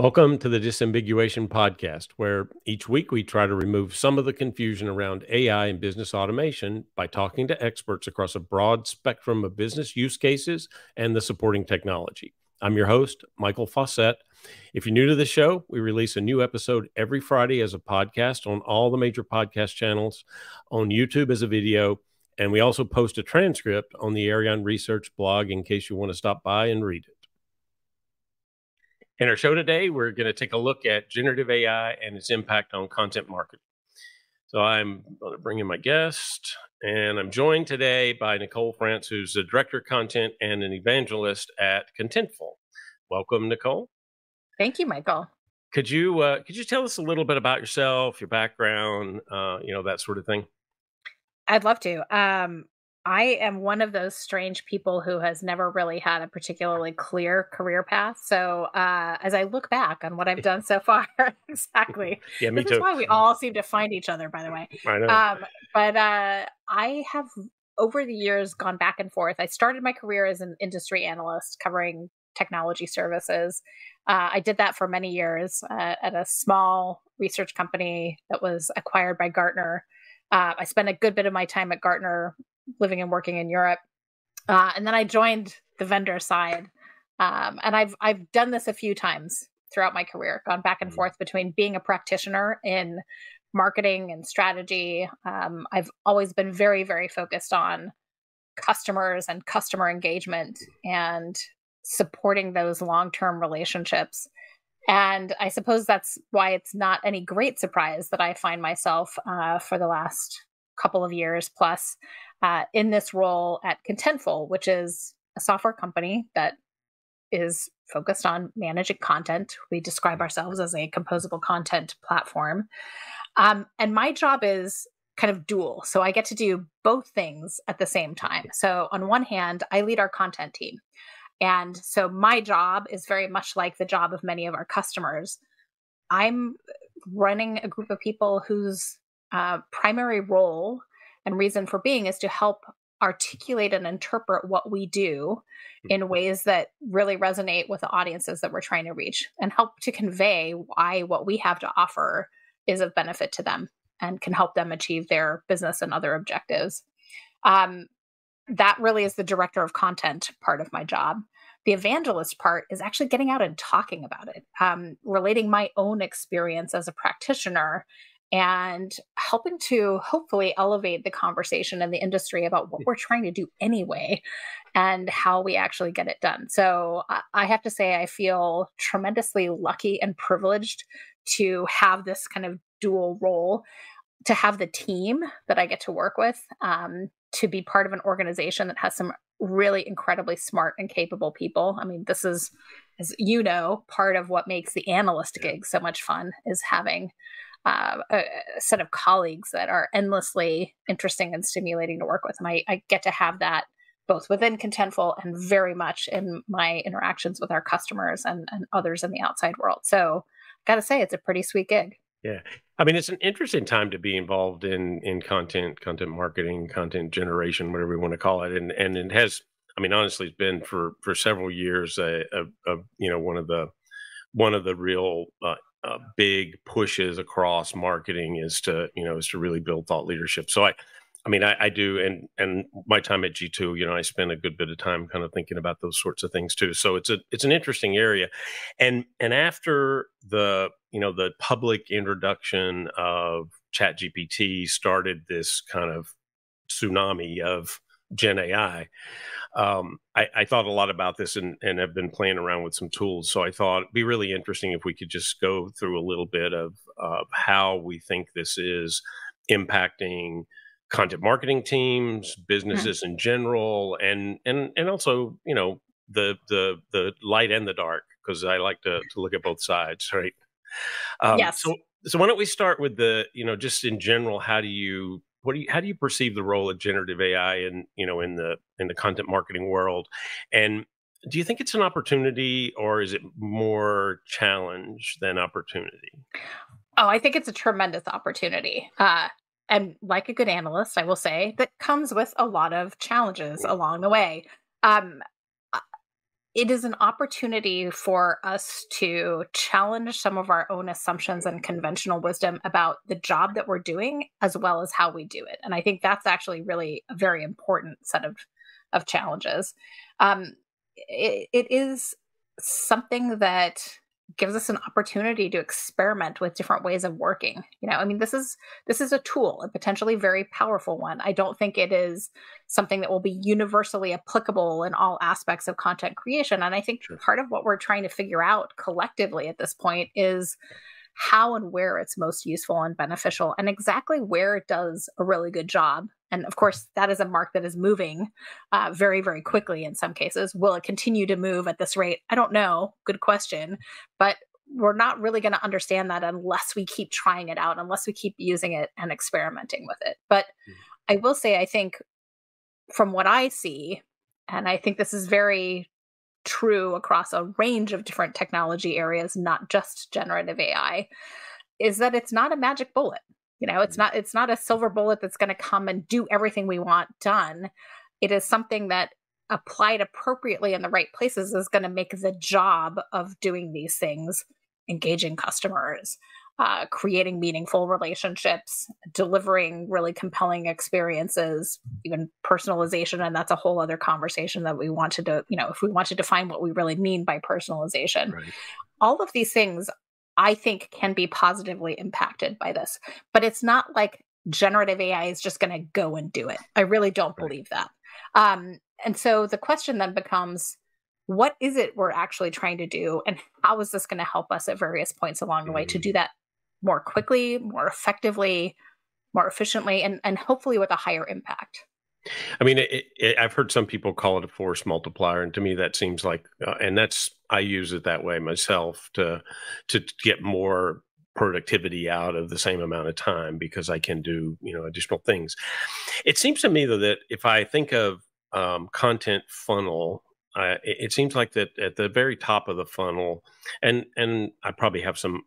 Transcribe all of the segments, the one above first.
Welcome to the Disambiguation podcast, where each week we try to remove some of the confusion around AI and business automation by talking to experts across a broad spectrum of business use cases and the supporting technology. I'm your host, Michael Fawcett. If you're new to the show, we release a new episode every Friday as a podcast on all the major podcast channels, on YouTube as a video, and we also post a transcript on the Arion Research blog in case you want to stop by and read it. In our show today, we're going to take a look at generative AI and its impact on content marketing. So I'm going to bring in my guest, and I'm joined today by Nicole France, who's the director of content and an evangelist at Contentful. Welcome, Nicole. Thank you, Michael. Could you tell us a little bit about yourself, your background, that sort of thing? I'd love to. I am one of those strange people who has never really had a particularly clear career path. So as I look back on what I've done so far, exactly. Yeah, me this too. is why we all seem to find each other, by the way. I know. But I have, over the years, gone back and forth. I started my career as an industry analyst covering technology services. I did that for many years at a small research company that was acquired by Gartner. I spent a good bit of my time at Gartner living and working in Europe. And then I joined the vendor side. And I've done this a few times throughout my career, gone back and forth between being a practitioner in marketing and strategy. I've always been very, very focused on customers and customer engagement and supporting those long-term relationships. And I suppose that's why it's not any great surprise that I find myself for the last couple of years plus in this role at Contentful, which is a software company that is focused on managing content. We describe ourselves as a composable content platform. And my job is kind of dual. So I get to do both things at the same time. So on one hand, I lead our content team. And so my job is very much like the job of many of our customers. I'm running a group of people whose primary role and reason for being is to help articulate and interpret what we do in ways that really resonate with the audiences that we're trying to reach and help to convey why what we have to offer is of benefit to them and can help them achieve their business and other objectives. That really is the director of content part of my job. The evangelist part is actually getting out and talking about it, relating my own experience as a practitioner and helping to hopefully elevate the conversation in the industry about what we're trying to do anyway and how we actually get it done. So I have to say, I feel tremendously lucky and privileged to have this kind of dual role, to have the team that I get to work with, to be part of an organization that has some really incredibly smart and capable people. I mean, this is, as you know, part of what makes the analyst gig so much fun is having a set of colleagues that are endlessly interesting and stimulating to work with. And I get to have that both within Contentful and very much in my interactions with our customers and others in the outside world. So I got to say, it's a pretty sweet gig. Yeah. I mean, it's an interesting time to be involved in content marketing, content generation, whatever we want to call it. And it has, I mean, honestly, it's been for several years, one of the real big pushes across marketing is to really build thought leadership. So I do, and my time at G2, I spend a good bit of time kind of thinking about those sorts of things too. So it's an interesting area, and after the public introduction of ChatGPT started this kind of tsunami of Gen AI. I thought a lot about this and have been playing around with some tools. So I thought it'd be really interesting if we could just go through a little bit of how we think this is impacting content marketing teams, businesses in general, and also, the light and the dark, because I like to look at both sides, right? Yes. So why don't we start with just in general, how do you perceive the role of generative AI in the content marketing world? And do you think it's an opportunity, or is it more challenge than opportunity? Oh, I think it's a tremendous opportunity. And like a good analyst, I will say that comes with a lot of challenges along the way. it is an opportunity for us to challenge some of our own assumptions and conventional wisdom about the job that we're doing as well as how we do it. And I think that's actually really a very important set of challenges. It is something that gives us an opportunity to experiment with different ways of working. I mean, this is a tool, a potentially very powerful one. I don't think it is something that will be universally applicable in all aspects of content creation. And I think Sure. part of what we're trying to figure out collectively at this point is how and where it's most useful and beneficial, and exactly where it does a really good job. And of course, that is a mark that is moving very, very quickly in some cases. Will it continue to move at this rate? I don't know. Good question. But we're not really going to understand that unless we keep trying it out, unless we keep using it and experimenting with it. But I will say, I think from what I see, and I think this is very true across a range of different technology areas, not just generative AI, is that it's not a magic bullet. It's not a silver bullet that's going to come and do everything we want done. It is something that applied appropriately in the right places is going to make the job of doing these things, engaging customers, creating meaningful relationships, delivering really compelling experiences, even personalization. And that's a whole other conversation that we wanted to, if we want to define what we really mean by personalization. Right. All of these things, I think, can be positively impacted by this. But it's not like generative AI is just going to go and do it. I really don't Right. believe that. And so the question then becomes, what is it we're actually trying to do? And how is this going to help us at various points along the way to do that more quickly, more effectively, more efficiently, and hopefully with a higher impact? I mean, I've heard some people call it a force multiplier, and to me, that seems like, and I use it that way myself to get more productivity out of the same amount of time because I can do additional things. It seems to me though that if I think of content funnel. It seems like that at the very top of the funnel, and I probably have some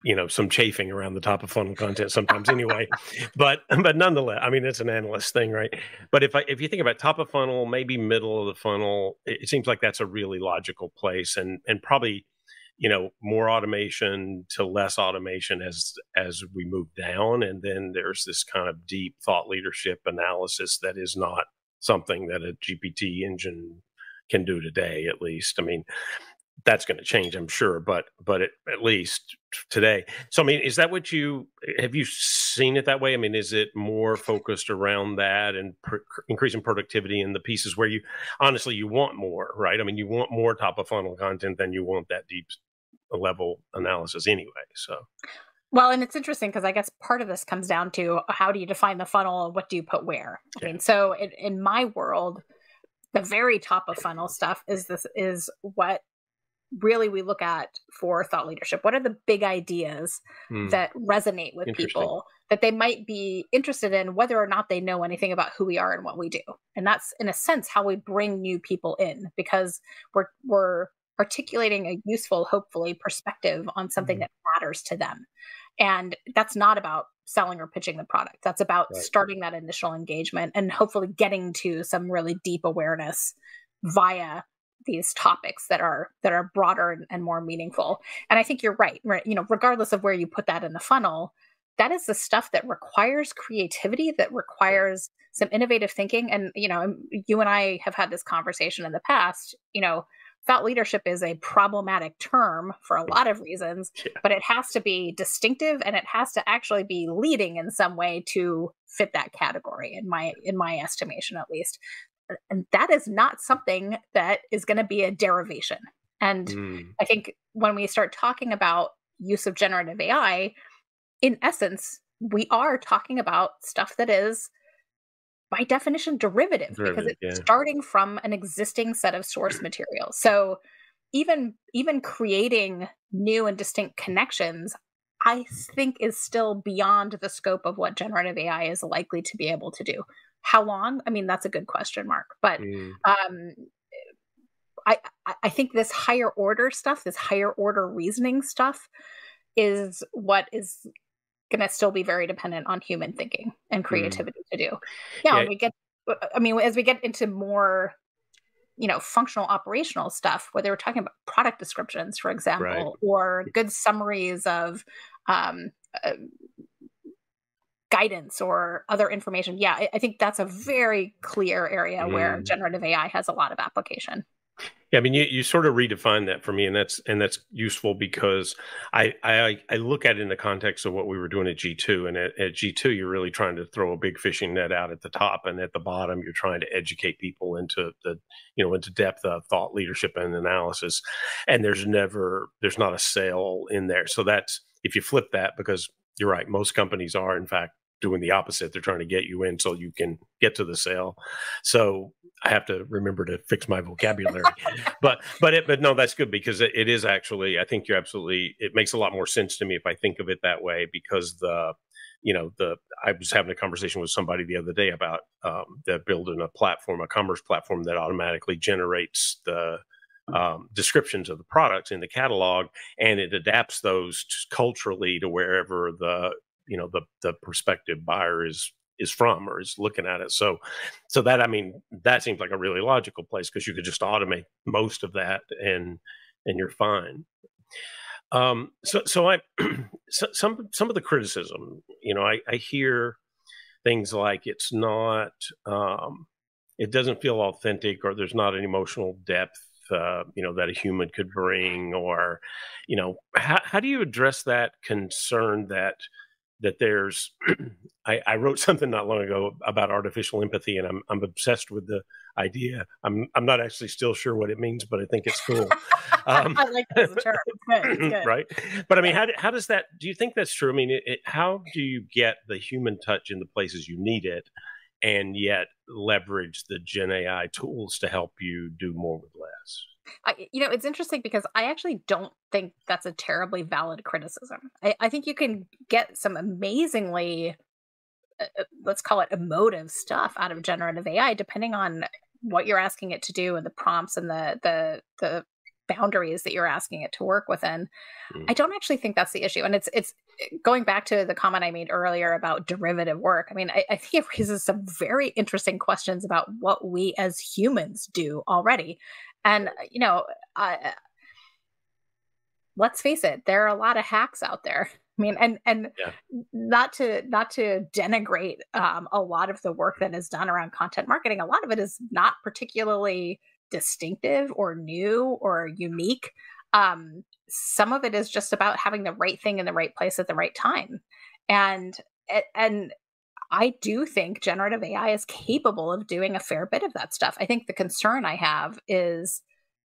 some chafing around the top of funnel content sometimes anyway. But nonetheless, I mean, it's an analyst thing, right? But if you think about top of funnel, maybe middle of the funnel, it seems like that's a really logical place, and probably more automation to less automation as we move down, and then there's this kind of deep thought leadership analysis that is not something that a GPT engine can do today, at least. I mean, that's going to change, I'm sure, but at least today. So, I mean, is that what have you seen it that way? I mean, is it more focused around that and increasing productivity in the pieces where honestly, you want more, right? I mean, you want more top of funnel content than you want that deep level analysis anyway. So, Well, and it's interesting because I guess part of this comes down to how do you define the funnel and what do you put where? I yeah. mean, so in my world, the very top of funnel stuff is what really we look at for thought leadership. What are the big ideas that resonate with Interesting. people that they might be interested in, whether or not they know anything about who we are and what we do? And that's, in a sense, how we bring new people in, because we're articulating a useful, hopefully, perspective on something that matters to them. And that's not about selling or pitching the product. That's about Right. starting that initial engagement and hopefully getting to some really deep awareness via these topics that are broader and more meaningful. And I think you're right. Regardless of where you put that in the funnel, that is the stuff that requires creativity, that requires some innovative thinking. And you and I have had this conversation in the past. Thought leadership is a problematic term for a lot of reasons, but it has to be distinctive and it has to actually be leading in some way to fit that category, in my estimation, at least. And that is not something that is going to be a derivation. And I think when we start talking about use of generative AI, in essence, we are talking about stuff that is, by definition, derivative, because it's starting from an existing set of source material. So even creating new and distinct connections, I think, is still beyond the scope of what generative AI is likely to be able to do. How long? I mean, that's a good question mark. But I think this higher order stuff, this higher order reasoning stuff, is what is going to still be very dependent on human thinking and creativity to do. Yeah, as we get into more functional operational stuff where they were talking about product descriptions, for Right. example, or good summaries of um, uh, guidance or other information. Yeah, I think that's a very clear area where Mm. generative AI has a lot of application. Yeah, I mean, you sort of redefine that for me, and that's useful because I look at it in the context of what we were doing at G2, and at G2 you're really trying to throw a big fishing net out at the top, and at the bottom you're trying to educate people into into depth of thought leadership and analysis, and there's not a sale in there. So that's if you flip that, because you're right, most companies are in fact doing the opposite. They're trying to get you in so you can get to the sale. So I have to remember to fix my vocabulary. But no, that's good because it is actually, I think it makes a lot more sense to me if I think of it that way, because I was having a conversation with somebody the other day about that building a commerce platform that automatically generates the descriptions of the products in the catalog, and it adapts those culturally to wherever the prospective buyer is from or is looking at it. So that, I mean, that seems like a really logical place because you could just automate most of that and you're fine. So I some of the criticism, I hear things like it doesn't feel authentic, or there's not an emotional depth that a human could bring, or how do you address that concern that there's I wrote something not long ago about artificial empathy, and I'm obsessed with the idea. I'm not actually still sure what it means, but I think it's cool. Um, I like it as a term. It's good. It's good. right? But I mean, how does that? Do you think that's true? I mean, how do you get the human touch in the places you need it, and yet leverage the Gen AI tools to help you do more with less? It's interesting because I actually don't think that's a terribly valid criticism. I think you can get some amazingly, let's call it emotive stuff out of generative AI, depending on what you're asking it to do and the prompts and the boundaries that you're asking it to work within. Mm. I don't actually think that's the issue. And it's going back to the comment I made earlier about derivative work. I mean, I think it raises some very interesting questions about what we as humans do already. And, let's face it, there are a lot of hacks out there. I mean, and Yeah. not to denigrate a lot of the work that is done around content marketing. A lot of it is not particularly distinctive or new or unique. Some of it is just about having the right thing in the right place at the right time, and and I do think generative AI is capable of doing a fair bit of that stuff. I think the concern I have is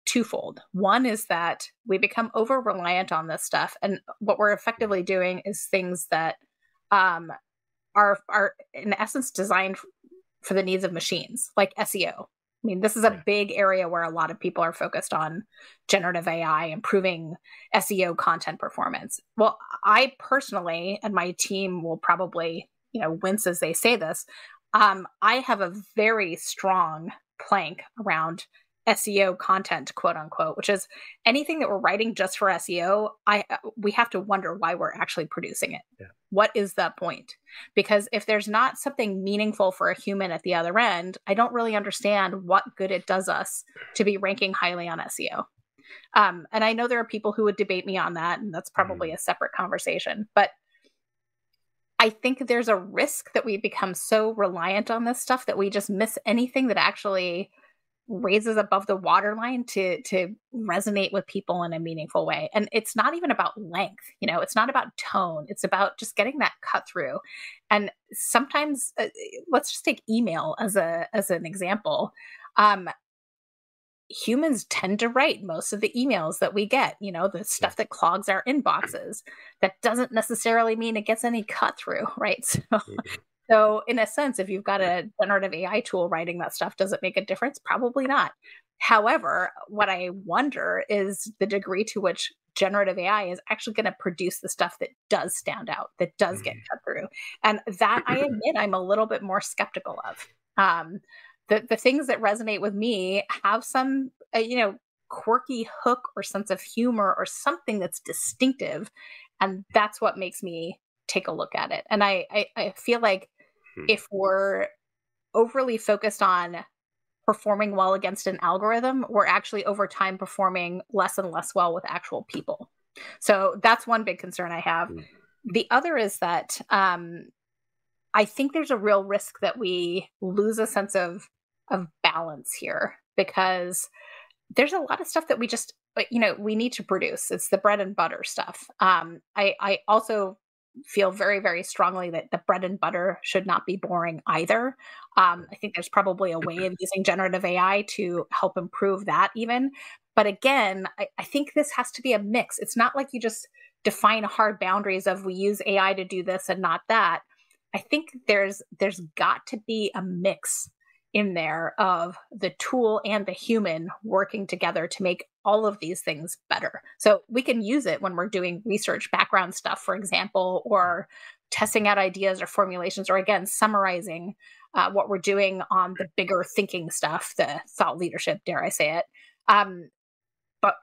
twofold. One is that we become over reliant on this stuff, and what we're effectively doing is things that um, are in essence designed for the needs of machines, like SEO. I mean, this is a Yeah. big area where a lot of people are focused on generative AI improving SEO content performance. Well, I personally, and my team will probably, wince as they say this. I have a very strong plank around SEO content, quote unquote, which is anything that we're writing just for SEO. We have to wonder why we're actually producing it. Yeah. What is that point? Because if there's not something meaningful for a human at the other end, I don't really understand what good it does us to be ranking highly on SEO. And I know there are people who would debate me on that, and that's probably Mhm. a separate conversation. But I think there's a risk that we become so reliant on this stuff that we just miss anything that actually raises above the waterline to resonate with people in a meaningful way. And it's not even about length, it's not about tone. It's about just getting that cut through. And sometimes, let's just take email as an example. Um, Humans tend to write most of the emails that we get, the Yeah. stuff that clogs our inboxes. That doesn't necessarily mean it gets any cut through, right? Mhm. So in a sense, if you've got a generative AI tool writing that stuff, does it make a difference? Probably not. However, what I wonder is the degree to which generative AI is actually going to produce the stuff that does stand out, that does get Mhm. cut through. And that I admit I'm a little bit more skeptical of. The things that resonate with me have some, quirky hook or sense of humor or something that's distinctive. And that's what makes me take a look at it. And I feel like Mhm. if we're overly focused on performing well against an algorithm, we're actually over time performing less and less well with actual people. So that's one big concern I have. The other is that I think there's a real risk that we lose a sense of balance here, because there's a lot of stuff that we just, we need to produce. It's the bread and butter stuff. I also feel very, very strongly that the bread and butter should not be boring either. I think there's probably a way of using generative AI to help improve that even. But again, I think this has to be a mix. It's not like you just define hard boundaries of we use AI to do this and not that. I think there's got to be a mix in there of the tool and the human working together to make all of these things better. So we can use it when we're doing research background stuff, for example, or testing out ideas or formulations, or again, summarizing what we're doing on the bigger thinking stuff, the thought leadership, dare I say it. But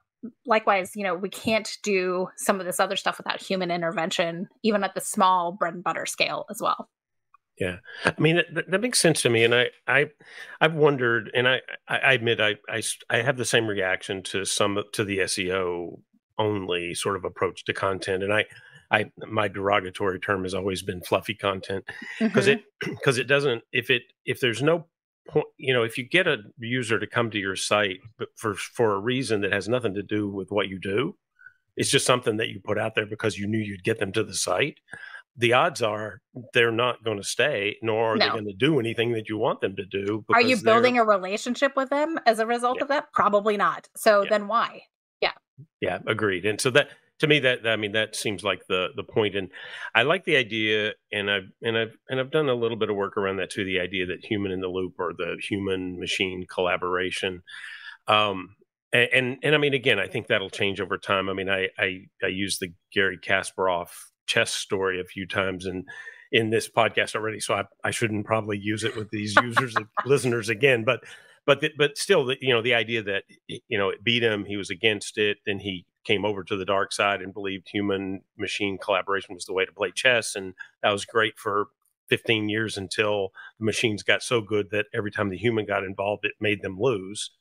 likewise, we can't do some of this other stuff without human intervention, even at the small bread and butter scale as well. Yeah, I mean that makes sense to me, and I've wondered, and I admit I have the same reaction to the SEO only sort of approach to content, and my derogatory term has always been fluffy content, because it doesn't, if there's no point, if you get a user to come to your site but for a reason that has nothing to do with what you do, it's just something that you put out there because you knew you'd get them to the site. The odds are they're not going to stay, nor are they going to do anything that you want them to do. Are you building a relationship with them as a result of that? Probably not. So then why? Yeah. Yeah, agreed. And so that, to me, that seems like the point. And I like the idea, and I've done a little bit of work around that too. The idea that human in the loop, or the human machine collaboration. And I mean, again, I think that'll change over time. I mean, I use the Gary Kasparov chess story a few times in this podcast already, so I shouldn't probably use it with these users and listeners again. But still, the idea that it beat him, he was against it, then he came over to the dark side and believed human machine collaboration was the way to play chess, and that was great for 15 years until the machines got so good that every time the human got involved, it made them lose.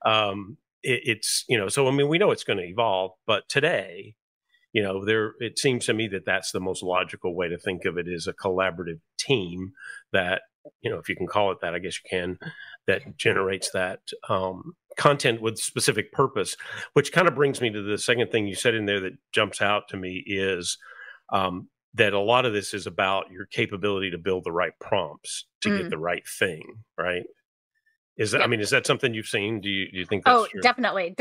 So I mean, we know it's going to evolve, but today, it seems to me that that's the most logical way to think of it, is a collaborative team that, if you can call it that, I guess you can, that generates that content with specific purpose, which kind of brings me to the second thing you said in there that jumps out to me is that a lot of this is about your capability to build the right prompts to get the right thing, right? I mean, is that something you've seen? Do you think that's true? Definitely.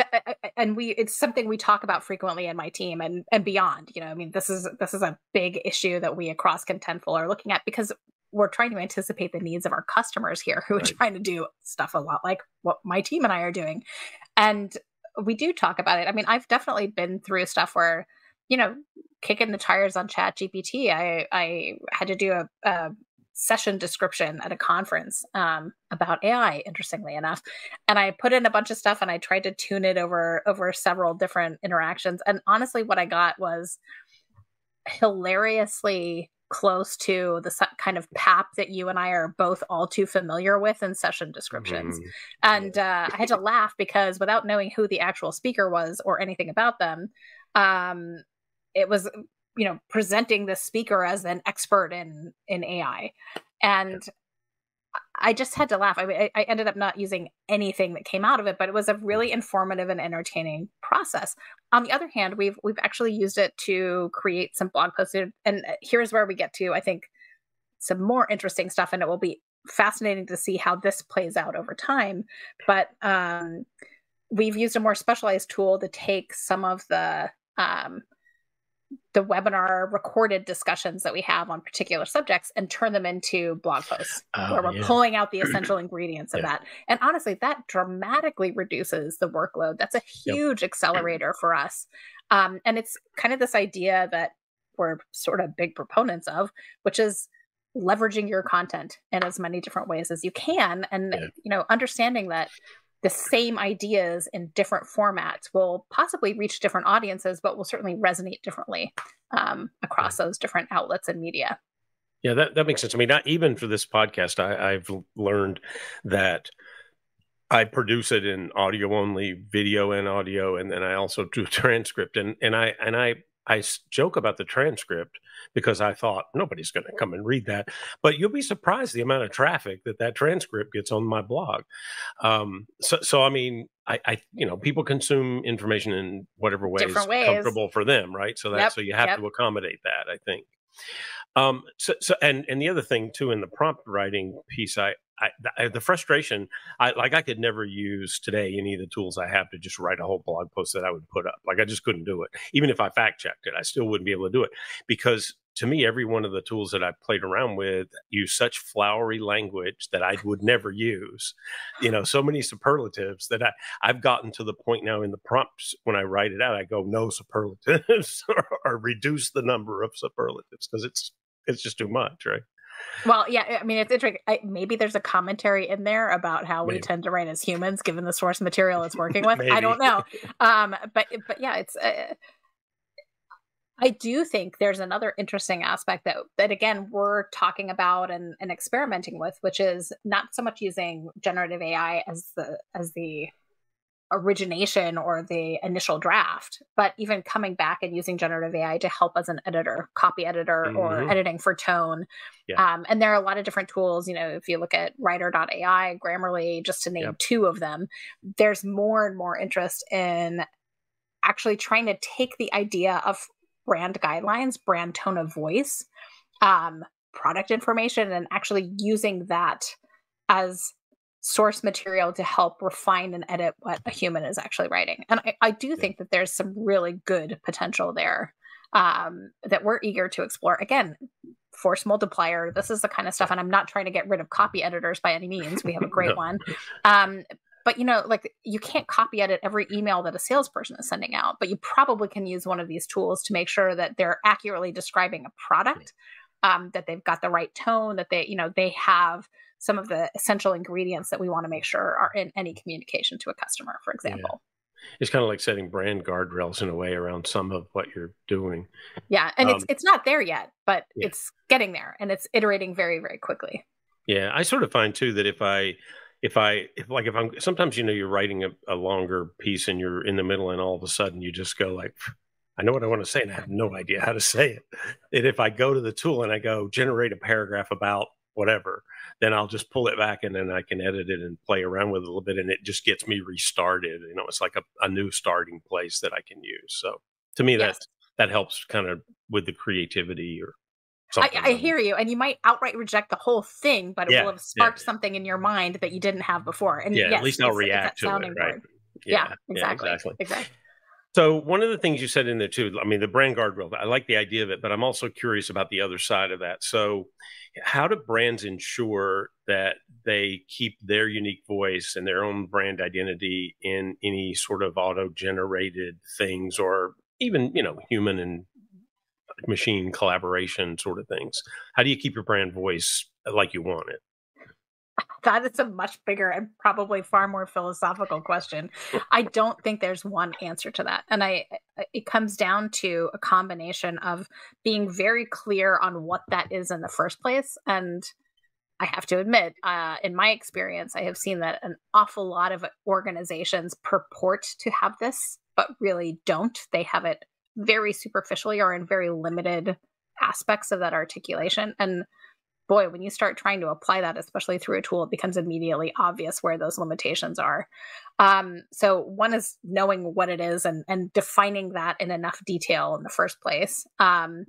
And it's something we talk about frequently in my team and beyond. I mean, this is a big issue that we across Contentful are looking at, because we're trying to anticipate the needs of our customers here, who are trying to do stuff a lot like what my team and I are doing. And we do talk about it. I mean, I've definitely been through stuff where, kicking the tires on ChatGPT. I had to do a session description at a conference about AI, interestingly enough. And I put in a bunch of stuff and I tried to tune it over several different interactions. And honestly, what I got was hilariously close to the kind of pap that you and I are both all too familiar with in session descriptions. And I had to laugh, because without knowing who the actual speaker was or anything about them, it was presenting the speaker as an expert in AI. And I just had to laugh. I mean, I ended up not using anything that came out of it, but it was a really informative and entertaining process. On the other hand, we've actually used it to create some blog posts. And here's where we get to, I think, some more interesting stuff. And it will be fascinating to see how this plays out over time. But we've used a more specialized tool to take some of the webinar recorded discussions that we have on particular subjects and turn them into blog posts where we're pulling out the essential ingredients of that. And honestly, that dramatically reduces the workload. That's a huge accelerator for us. And it's kind of this idea that we're sort of big proponents of, which is leveraging your content in as many different ways as you can. And, understanding that the same ideas in different formats will possibly reach different audiences, but will certainly resonate differently across those different outlets and media. Yeah, that makes sense. I mean, not even for this podcast, I've learned that I produce it in audio only, video and audio, and then I also do a transcript. And I joke about the transcript because I thought nobody's going to come and read that, but you'll be surprised the amount of traffic that transcript gets on my blog. So I mean, people consume information in whatever way is Different ways. comfortable for them, right? Yep. So you have Yep. to accommodate that, I think. And the other thing too in the prompt writing piece, the frustration, I could never use today any of the tools I have to just write a whole blog post that I would put up. Like I just couldn't do it. Even if I fact checked it, I still wouldn't be able to do it because to me, every one of the tools that I played around with use such flowery language that I would never use. So many superlatives that I've gotten to the point now in the prompts when I write it out, I go no superlatives or reduce the number of superlatives because it's just too much, right? Well, yeah, I mean, it's interesting. Maybe there's a commentary in there about how we Maybe. tend to write as humans, given the source material it's working with. I don't Maybe. know. But yeah, it's. I do think there's another interesting aspect that again we're talking about and experimenting with, which is not so much using generative AI as the origination or the initial draft, but even coming back and using generative AI to help as an editor, copy editor, or Hmm. editing for tone. Yeah. And there are a lot of different tools. If you look at writer.ai, Grammarly, just to name Yep. two of them, there's more and more interest in actually trying to take the idea of brand guidelines, brand tone of voice, product information, and actually using that as source material to help refine and edit what a human is actually writing. And I do Yeah. think that there's some really good potential there that we're eager to explore. Again, force multiplier, this is the kind of stuff, and I'm not trying to get rid of copy editors by any means. We have a great No. one. But like you can't copy edit every email that a salesperson is sending out, but you probably can use one of these tools to make sure that they're accurately describing a product, that they've got the right tone, that they have some of the essential ingredients that we want to make sure are in any communication to a customer, for Yeah. example. It's kind of like setting brand guardrails in a way around some of what you're doing. Yeah, and Um, it's not there yet, but yeah. it's getting there, and it's iterating very, very quickly. Yeah. I sort of find too that if I'm sometimes, you're writing a longer piece and you're in the middle and all of a sudden you just go like, I know what I want to say and I have no idea how to say it. And if I go to the tool and I go generate a paragraph about whatever, then I'll just pull it back and then I can edit it and play around with it a little bit and it just gets me restarted. It's like a new starting place that I can use. So to me, Yes. that helps kind of with the creativity or I, something. I hear you, and you might outright reject the whole thing, but it will Yeah. have Yeah. sparked something in your mind that you didn't have before. And Yeah. At yes, least I'll it's that react to it. sounding Right. board. Yeah, Yeah. Yeah. exactly. Exactly. Exactly. So one of the things you said in there too, I mean, the brand guardrail, I like the idea of it, but I'm also curious about the other side of that. So how do brands ensure that they keep their unique voice and their own brand identity in any sort of auto-generated things or even, human and machine collaboration sort of things? How do you keep your brand voice like you want it? That is a much bigger and probably far more philosophical question. I don't think there's one answer to that. And it comes down to a combination of being very clear on what that is in the first place. And I have to admit, in my experience, I have seen that an awful lot of organizations purport to have this, but really don't. They have it very superficially or in very limited aspects of that articulation. And boy, when you start trying to apply that, especially through a tool, it becomes immediately obvious where those limitations are. So one is knowing what it is and defining that in enough detail in the first place. Mm.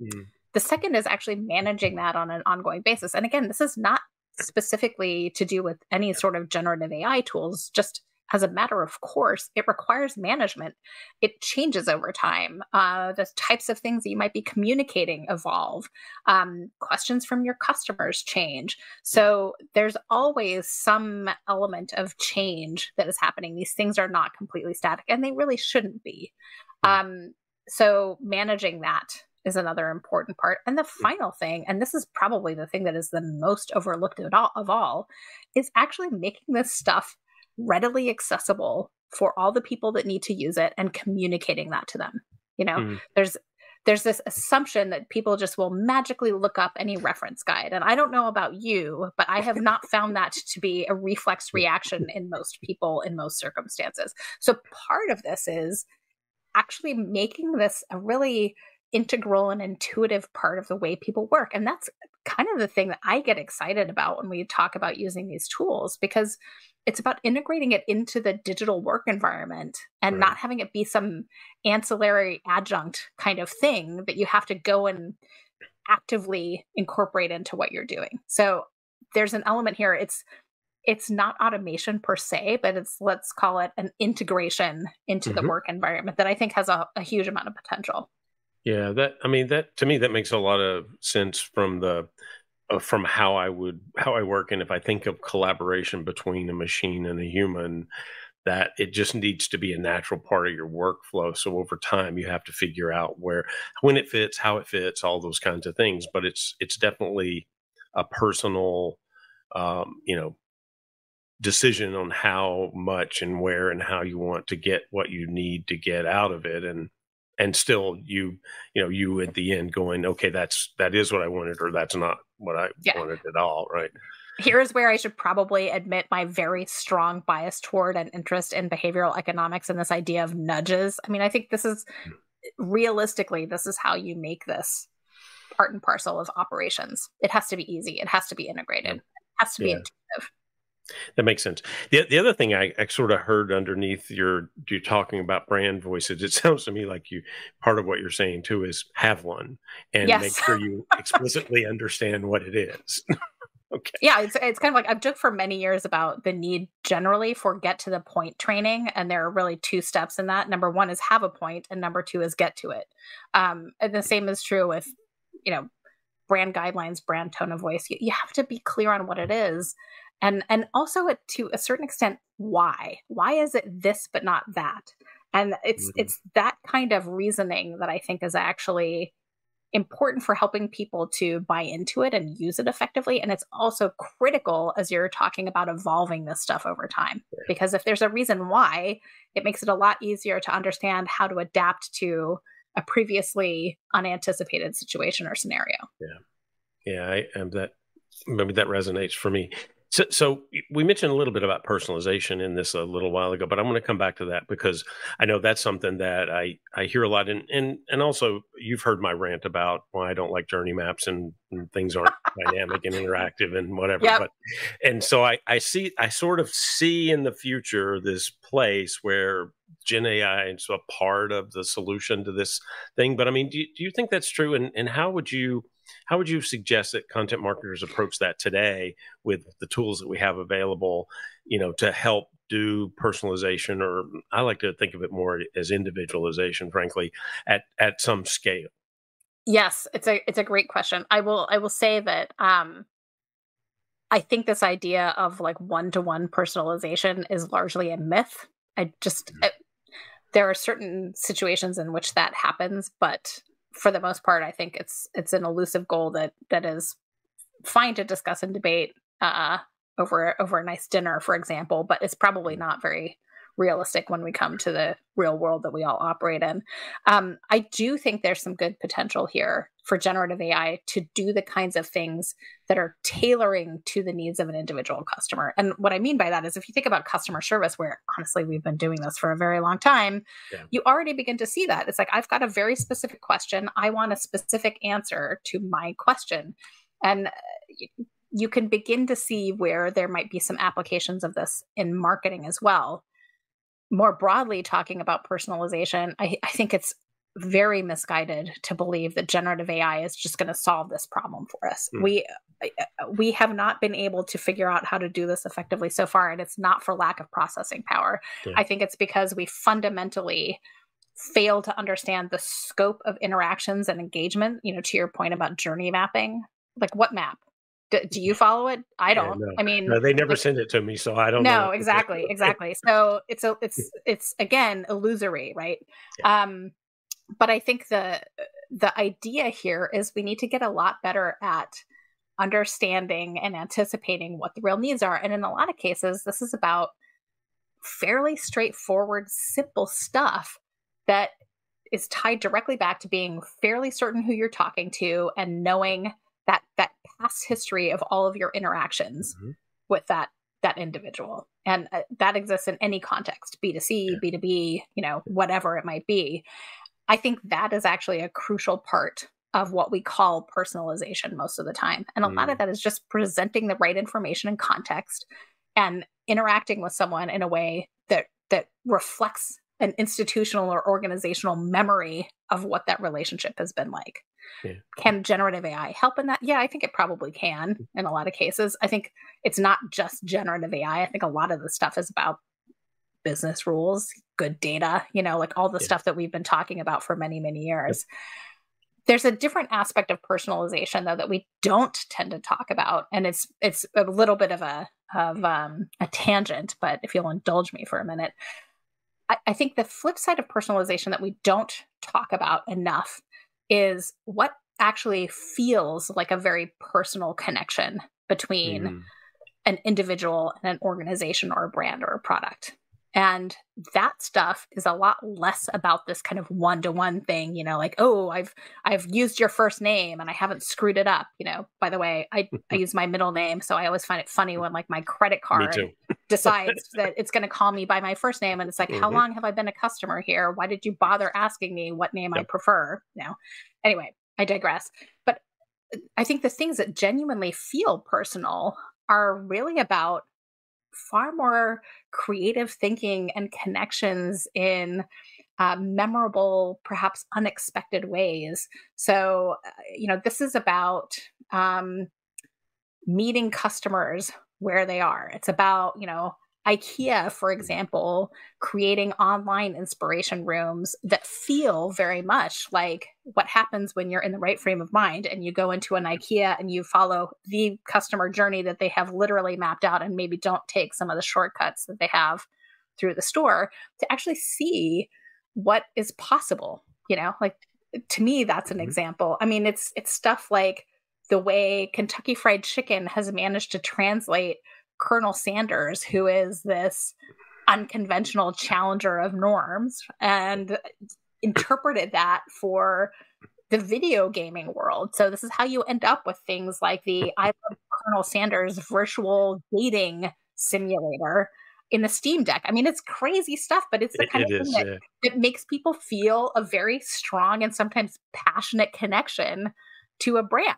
The second is actually managing that on an ongoing basis. And again, this is not specifically to do with any sort of generative AI tools, just as a matter of course, it requires management. It changes over time. The types of things that you might be communicating evolve. Questions from your customers change. So there's always some element of change that is happening. These things are not completely static, and they really shouldn't be. So managing that is another important part. And the final thing, and this is probably the thing that is the most overlooked of all, is actually making this stuff readily accessible for all the people that need to use it and communicating that to them. Mm. There's there's this assumption that people just will magically look up any reference guide. And I don't know about you, but I have not found that to be a reflex reaction in most people in most circumstances. So part of this is actually making this a really integral and intuitive part of the way people work. And that's kind of the thing that I get excited about when we talk about using these tools, because it's about integrating it into the digital work environment and Right. not having it be some ancillary adjunct kind of thing that you have to go and actively incorporate into what you're doing. So there's an element here. It's not automation per se, but it's, let's call it an integration into the Mhm. work environment that I think has a huge amount of potential. Yeah, that to me that makes a lot of sense from how I work, and if I think of collaboration between a machine and a human, that it just needs to be a natural part of your workflow. So over time, you have to figure out when it fits, how it fits, all those kinds of things. But it's definitely a personal, you know, decision on how much and where and how you want to get what you need to get out of it, and still you at the end going, okay, that is what I wanted, or that's not what I Yeah. wanted at all, right? Here's where I should probably admit my very strong bias toward and interest in behavioral economics and this idea of nudges. I mean, I think this is realistically, this is how you make this part and parcel of operations. It has to be easy. It has to be integrated. Yeah. It has to be Yeah. intuitive. That makes sense. The other thing I sort of heard underneath you talking about brand voices, it sounds to me like part of what you're saying too is have one and make Yes. sure you explicitly understand what it is. Okay. Yeah, it's kind of like I've joked for many years about the need generally for get to the point training, and there are really two steps in that. Number one is have a point, and number two is get to it. And the same is true with, you know, brand guidelines, brand tone of voice. You have to be clear on what it is, and also to a certain extent, why? Why is it this but not that? And Mhm. it's that kind of reasoning that I think is actually important for helping people to buy into it and use it effectively. And it's also critical as you're talking about evolving this stuff over time. Because if there's a reason why, it makes it a lot easier to understand how to adapt to a previously unanticipated situation or scenario. Yeah. Yeah, I am that maybe that resonates for me. So we mentioned a little bit about personalization in this a little while ago, but I'm going to come back to that because I know that's something that I hear a lot, and also you've heard my rant about why I don't like journey maps and things aren't dynamic and interactive and whatever. Yep. But and so I sort of see in the future this place where Gen AI is a part of the solution to this thing. But I mean, do you think that's true? And how would you suggest that content marketers approach that today with the tools that we have available, to help do personalization, or I like to think of it more as individualization, frankly, at some scale? Yes, it's a great question. I will say that I think this idea of like one-to-one personalization is largely a myth. I just there are certain situations in which that happens, but for the most part, I think it's an elusive goal that is fine to discuss and debate over a nice dinner, for example, but it's probably not very realistic when we come to the real world that we all operate in. I do think there's some good potential here for generative AI to do the kinds of things that are tailoring to the needs of an individual customer. And what I mean by that is if you think about customer service, where honestly we've been doing this for a very long time, Yeah. you already begin to see that. It's like, I've got a very specific question. I want a specific answer to my question. And you can begin to see where there might be some applications of this in marketing as well. More broadly, talking about personalization, I think it's very misguided to believe that generative AI is just going to solve this problem for us. Mm. We have not been able to figure out how to do this effectively so far, and it's not for lack of processing power. Yeah. I think it's because we fundamentally fail to understand the scope of interactions and engagement. To your point about journey mapping, like what map? Do you follow it? I Yeah, don't. no, I mean, no, they never like, send it to me, so I don't know no, what to do. exactly. So it's again illusory, right? Yeah. But I think the idea here is we need to get a lot better at understanding and anticipating what the real needs are. And in a lot of cases, this is about fairly straightforward, simple stuff that is tied directly back to being fairly certain who you're talking to and knowing that past history of all of your interactions Mm-hmm. with that individual. And that exists in any context, B2C, Yeah. B2B, whatever it might be. I think that is actually a crucial part of what we call personalization most of the time. And a lot of that is just presenting the right information and context and interacting with someone in a way that reflects an institutional or organizational memory of what that relationship has been like. Yeah. Can generative AI help in that? Yeah, I think it probably can in a lot of cases. I think it's not just generative AI. I think a lot of the stuff is about business rules, good data, like all the stuff that we've been talking about for many, many years. Yep. There's a different aspect of personalization, though, that we don't tend to talk about. And it's a little bit of a tangent, but if you'll indulge me for a minute, I think the flip side of personalization that we don't talk about enough is what actually feels like a very personal connection between an individual and an organization or a brand or a product. And that stuff is a lot less about this kind of one-to-one thing, like, oh, I've used your first name and I haven't screwed it up. By the way, I use my middle name. So I always find it funny when like my credit card decides that it's going to call me by my first name. And it's like, how long have I been a customer here? Why did you bother asking me what name I prefer? Anyway, I digress. But I think the things that genuinely feel personal are really about far more creative thinking and connections in memorable, perhaps unexpected ways. So, this is about meeting customers where they are. It's about, IKEA, for example, creating online inspiration rooms that feel very much like what happens when you're in the right frame of mind and you go into an IKEA and you follow the customer journey that they have literally mapped out and maybe don't take some of the shortcuts that they have through the store to actually see what is possible. Like, to me, that's an example. I mean, it's stuff like the way Kentucky Fried Chicken has managed to translate Colonel Sanders, who is this unconventional challenger of norms, and interpreted that for the video gaming world. So this is how you end up with things like the I Love Colonel Sanders virtual dating simulator in the Steam Deck. I mean, it's crazy stuff, but it's the kind of thing that makes people feel a very strong and sometimes passionate connection to a brand.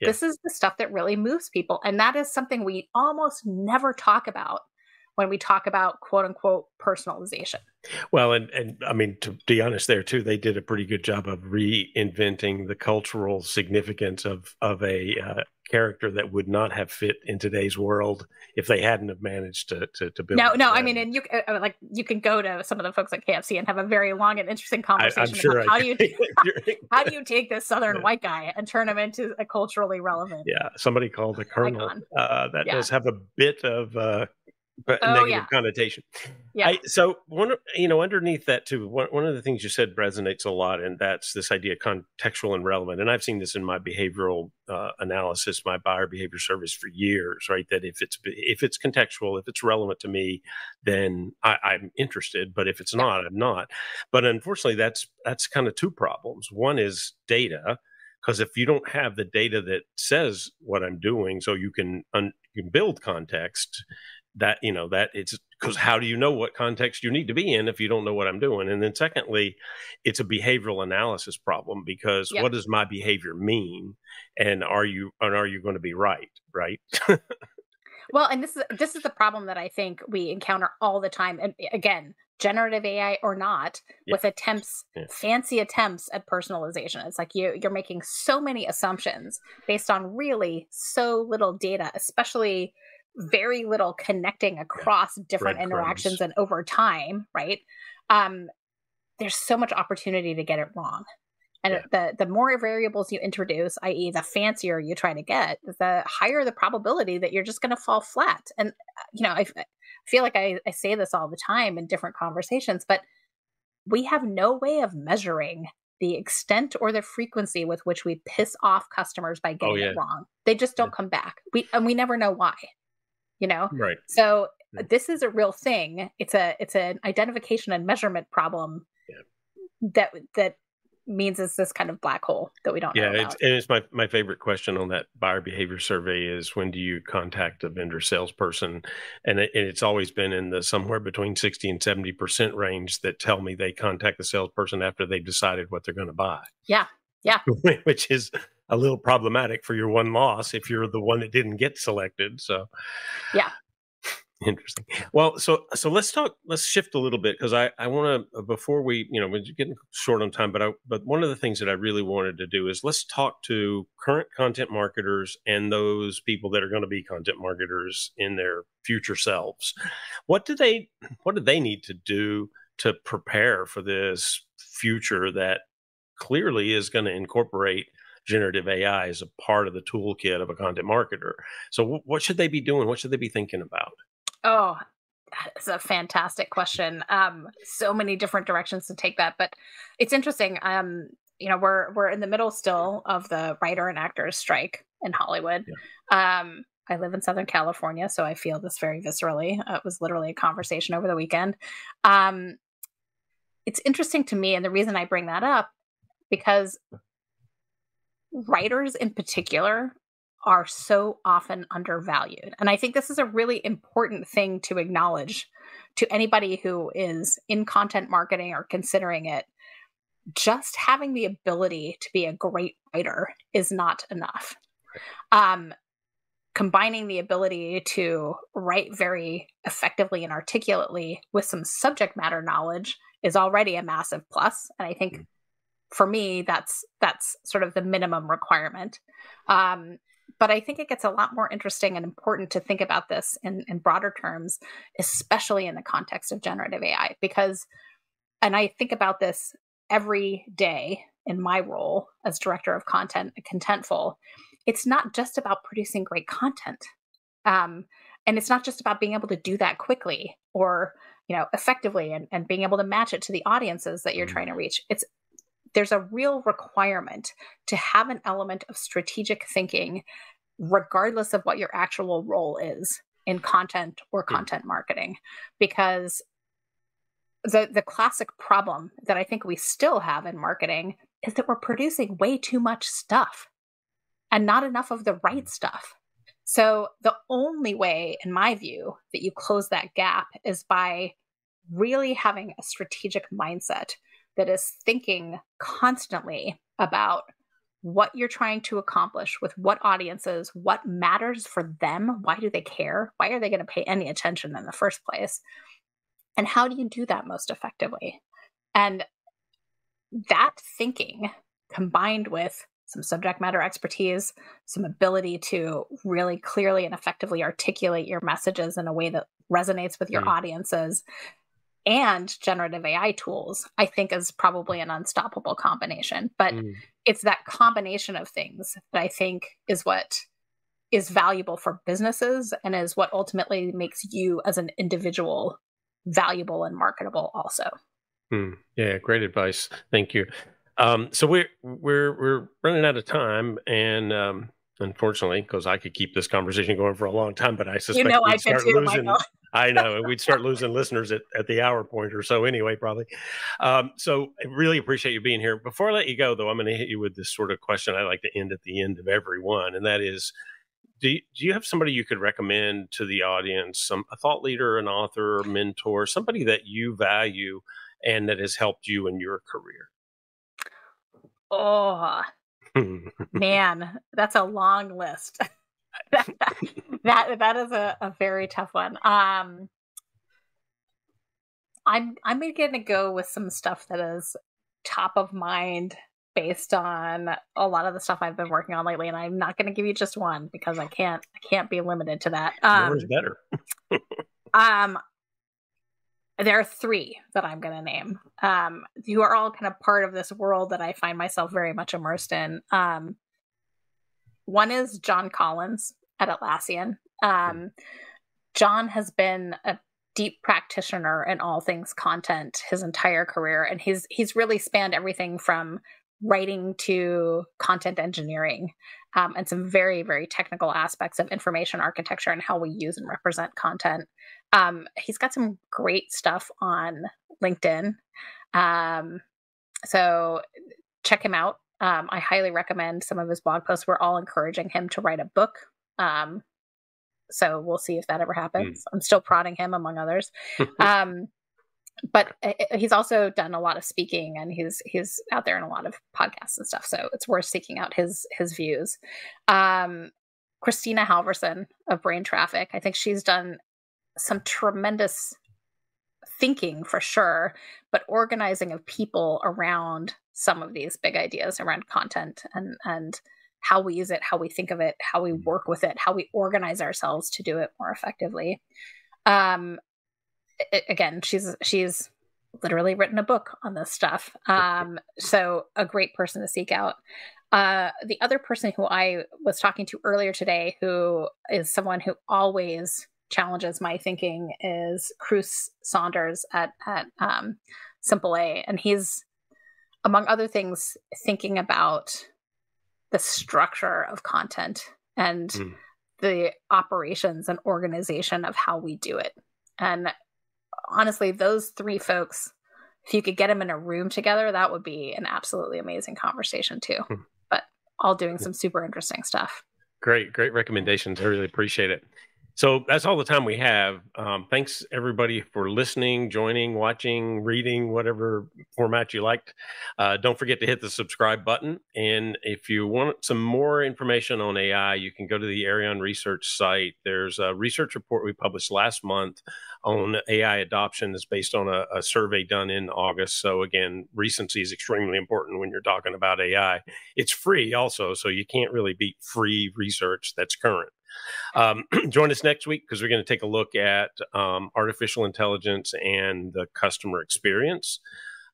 This is the stuff that really moves people. And that is something we almost never talk about when we talk about quote unquote personalization. Well, and I mean, to be honest there too, they did a pretty good job of reinventing the cultural significance of a character that would not have fit in today's world if they hadn't have managed to build. No, I mean, and you can go to some of the folks at KFC and have a very long and interesting conversation I'm sure about how do you take this Southern white guy and turn him into a culturally relevant. Yeah, somebody called the Colonel. That does have a bit of negative connotation. Yeah. So underneath that too, one of the things you said resonates a lot, and that's this idea of contextual and relevant. And I've seen this in my behavioral analysis, my buyer behavior service for years, right? That if it's contextual, if it's relevant to me, then I'm interested. But if it's not, I'm not. But unfortunately, that's kind of two problems. One is data. Because if you don't have the data that says what I'm doing, so you can build context, that it's because how do you know what context you need to be in if you don't know what I'm doing? And then secondly, it's a behavioral analysis problem because what does my behavior mean? And are you going to be right? Well, and this is the problem that I think we encounter all the time. And again, generative AI or not, with fancy attempts at personalization. It's like you're making so many assumptions based on really so little data, especially very little connecting across different interactions and over time, right? There's so much opportunity to get it wrong. And the more variables you introduce, i.e. the fancier you try to get, the higher the probability that you're just going to fall flat. And, I feel like I say this all the time in different conversations, but we have no way of measuring the extent or the frequency with which we piss off customers by getting it wrong. They just don't come back. We never know why, Right. So this is a real thing. It's an identification and measurement problem that means it's this kind of black hole that we don't know about. It's my favorite question on that buyer behavior survey is, when do you contact a vendor salesperson? And it's always been in the somewhere between 60 and 70% range that tell me they contact the salesperson after they've decided what they're going to buy. Yeah. Which is a little problematic for your one loss if you're the one that didn't get selected. So yeah. Interesting. Well, so let's shift a little bit, because I want to, before we're getting short on time, but one of the things that I really wanted to do is let's talk to current content marketers and those people that are going to be content marketers in their future selves. What do they need to do to prepare for this future that clearly is going to incorporate generative AI as a part of the toolkit of a content marketer? So what should they be doing? What should they be thinking about? Oh, that's a fantastic question. So many different directions to take that, but it's interesting. We're in the middle still of the writer and actors strike in Hollywood. Yeah. I live in Southern California, so I feel this very viscerally. It was literally a conversation over the weekend. It's interesting to me, and the reason I bring that up, because writers in particular are so often undervalued. And I think this is a really important thing to acknowledge to anybody who is in content marketing or considering it. Just having the ability to be a great writer is not enough. Combining the ability to write very effectively and articulately with some subject matter knowledge is already a massive plus. And I think for me, that's sort of the minimum requirement. But I think it gets a lot more interesting and important to think about this in broader terms, especially in the context of generative AI, and I think about this every day in my role as director of content at Contentful. It's not just about producing great content. And it's not just about being able to do that quickly or, effectively and being able to match it to the audiences that you're trying to reach. There's a real requirement to have an element of strategic thinking, regardless of what your actual role is in content or content marketing. Because the classic problem that I think we still have in marketing is that we're producing way too much stuff and not enough of the right stuff. So the only way, in my view, that you close that gap is by really having a strategic mindset that is thinking constantly about what you're trying to accomplish with what audiences, what matters for them, why do they care, why are they going to pay any attention in the first place, and how do you do that most effectively? And that thinking, combined with some subject matter expertise, some ability to really clearly and effectively articulate your messages in a way that resonates with your audiences, and generative AI tools, I think is probably an unstoppable combination. But it's that combination of things that I think is what is valuable for businesses and is what ultimately makes you as an individual valuable and marketable also. Yeah, great advice. Thank you. So we're running out of time, and unfortunately, because I could keep this conversation going for a long time, but I suspect we'd start losing. I know, and we'd start losing listeners at the hour point or so anyway, probably. So I really appreciate you being here. Before I let you go, though, I'm going to hit you with this sort of question I like to end at the end of every one, and that is, do you have somebody you could recommend to the audience, a thought leader, an author, mentor, somebody that you value and that has helped you in your career? Oh, man, that's a long list. that is a very tough one. I'm going to go with some stuff that is top of mind based on a lot of the stuff I've been working on lately, and I'm not going to give you just one because I can't be limited to that. More is better. There are three that I'm going to name, who are all kind of part of this world that I find myself very much immersed in. One is John Collins at Atlassian. John has been a deep practitioner in all things content his entire career, and he's really spanned everything from writing to content engineering, and some very, very technical aspects of information architecture and how we use and represent content. He's got some great stuff on LinkedIn. So check him out. I highly recommend some of his blog posts. We're all encouraging him to write a book. So we'll see if that ever happens. I'm still prodding him, among others. But he's also done a lot of speaking, and he's out there in a lot of podcasts and stuff. So it's worth seeking out his views. Christina Halverson of Brain Traffic. I think she's done some tremendous thinking for sure, but organizing of people around some of these big ideas around content and how we use it, how we think of it, how we work with it, how we organize ourselves to do it more effectively. Again, she's literally written a book on this stuff. So a great person to seek out. The other person who I was talking to earlier today, who is someone who always challenges my thinking, is Cruz Saunders at Simple A. And he's, among other things, thinking about the structure of content and the operations and organization of how we do it. And honestly, those three folks, if you could get them in a room together, that would be an absolutely amazing conversation too. But all doing some super interesting stuff. Great recommendations. I really appreciate it. So that's all the time we have. Thanks everybody for listening, joining, watching, reading, whatever format you liked. Don't forget to hit the subscribe button. And if you want some more information on AI, you can go to the Arion Research site. There's a research report we published last month on AI adoption that's based on a survey done in August. So again, recency is extremely important when you're talking about AI. It's free also, so you can't really beat free research that's current. Join us next week because we're going to take a look at artificial intelligence and the customer experience.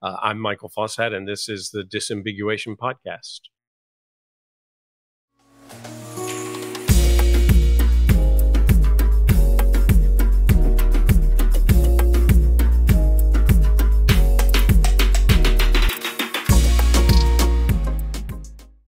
I'm Michael Fossat, and this is the Disambiguation podcast.